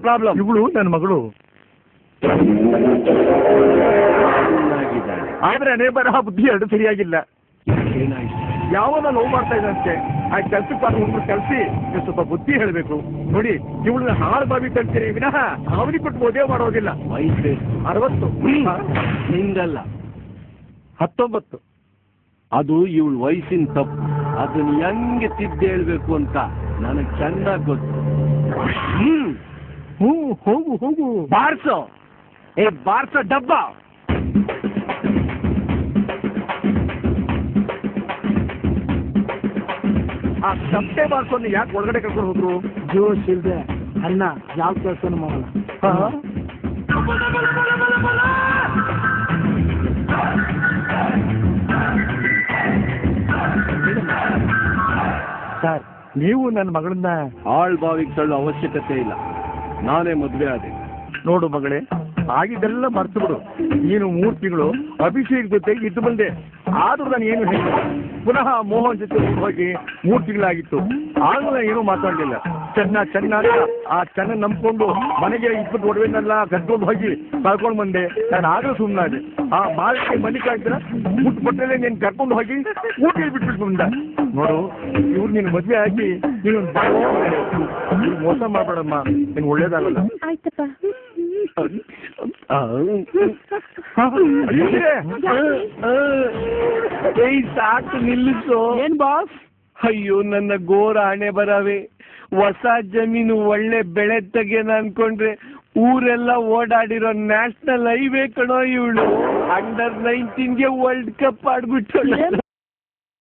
Problem? ಇವಳು ನನ್ನ ಮಗಳು. ಆದ್ರೆ ಅನೇ ಬರಹ ಬುದ್ಧಿ ಎರಡು ಸರಿಯಾಗಿಲ್ಲ. ಯಾವನ್ನ ನೋವು ಮಾಡ್ತಾ ಇದ್ದಂತೆ ಆ ಕೆಲ್ಸಕ್ಕೆ ಬಾರ ಹುಡುಗರು ಕಲ್ಸಿ ಸ್ವಲ್ಪ ಬುದ್ಧಿ ಹೇಳಬೇಕು. ನೋಡಿ ಇವಳನ್ನ ಹಾಳು ಬಾವಿ ಕಲ್ತೀರಿ ವಿನಃ ಅವನಿಗೆ ಕೊಟ್ಟು ಮದುವೆ ಮಾಡೋದಿಲ್ಲ. ವಯಸ್ಸು 60 ನಿಂದಲ್ಲ 19. ಅದು ಇವಳ ವಯಸ್ಸಿನ ತಪ್ಪು. ಅದನ್ನ ಹೆಂಗೆ ತಿದ್ದಿ ಹೇಳ್ಬೇಕು ಅಂತ ನನಗೆ ಚೆನ್ನಾಗಿ ಗೊತ್ತು. ಹೋಗು ಹೋಗು ಬಾರ್ಸೋ ಬಾರ್ಸೋ ಡಬ್ಬ. ಆ ಸಪ್ಪೆ ಬಾರ್ಸೋನ್ನ ಯಾಕೆ ಒಳಗಡೆ ಕರ್ಕೊಂಡು ಹೋದ್ರು? ಜೋಶ್ ಇಲ್ದೆ ಅಣ್ಣ ಯಾವ ಕೆಲಸನೂ ಮಾಡಲ್ಲ. ಸರ್ ನೀವು ನನ್ನ ಮಗಳನ್ನ ಆಳ್ ಬಾವಿಗೆ ತಳ್ಳೋ ಅವಶ್ಯಕತೆ ಇಲ್ಲ. ನಾನೇ ಮದುವೆ ಆದೆ. ನೋಡು ಮಗಳೇ, ಆಗಿದ್ದೆಲ್ಲ ಮರ್ತು ಬಿಡು. ನೀನು 3 ತಿಂಗಳು ಅಭಿಷೇಕ್ ಜೊತೆಗೆ ಇದ್ದು ಬಂದೆ. ಆದ್ರೂ ನಾನು ಏನು ಹೇಳಿ ಪುನಃ ಮೋಹನ್ ಜೊತೆ ಹೋಗಿ 3 ತಿಂಗಳಾಗಿತ್ತು. ಆದ್ರೂ ನಾನು ಏನೂ ಮಾತಾಡಲಿಲ್ಲ. ಚೆನ್ನಾಗಿ ಆ ಚೆನ್ನ ನಂಬ್ಕೊಂಡು ಮನೆಗೆ 20 ಒಡವೆನೆಲ್ಲ ಕಟ್ಕೊಂಡು ಹೋಗಿ ಕಳ್ಕೊಂಡು ಬಂದೆ. ನಾನು ಆಗಲೂ ಸುಮ್ಮನಾದೆ. ಆ ಮಾಲಿಕೆ ಮಲ್ಲಿಕಾಗ್ತೀರ ಮುಟ್ಬಿಟ್ಟರೆ ನೀನು ಕರ್ಕೊಂಡು ಹೋಗಿ ಊಟಿಗೆ ಬಿಟ್ಬಿಟ್ಟು ಬಂದ. ನೋಡು ಇವ್ರು ನೀನು ಮದುವೆ ಹಾಕಿ ನೀನು ಮೋಸ ಮಾಡಬೇಡಮ್ಮ, ನೀನು ಒಳ್ಳೇದಾಗಲ್ಲ. ಆಯ್ತಪ್ಪ. ಸಾಕು ನಿಲ್ಲಿಸು. ಏನ್ ಬಾಸ್? ಅಯ್ಯೋ ನನ್ನ ಘೋರ ಹಣೆ ಬರವೆ. ಹೊಸ ಜಮೀನು ಒಳ್ಳೆ ಬೆಳೆ ತೆಗೆನ ಅನ್ಕೊಂಡ್ರೆ ಊರೆಲ್ಲ ಓಡಾಡಿರೋ ನ್ಯಾಷನಲ್ ಹೈವೇ ಕಣೋ ಇವಳು. ಅಂಡರ್ 19ಗೆ ವರ್ಲ್ಡ್ ಕಪ್ ಆಡ್ಬಿಟ್ಟು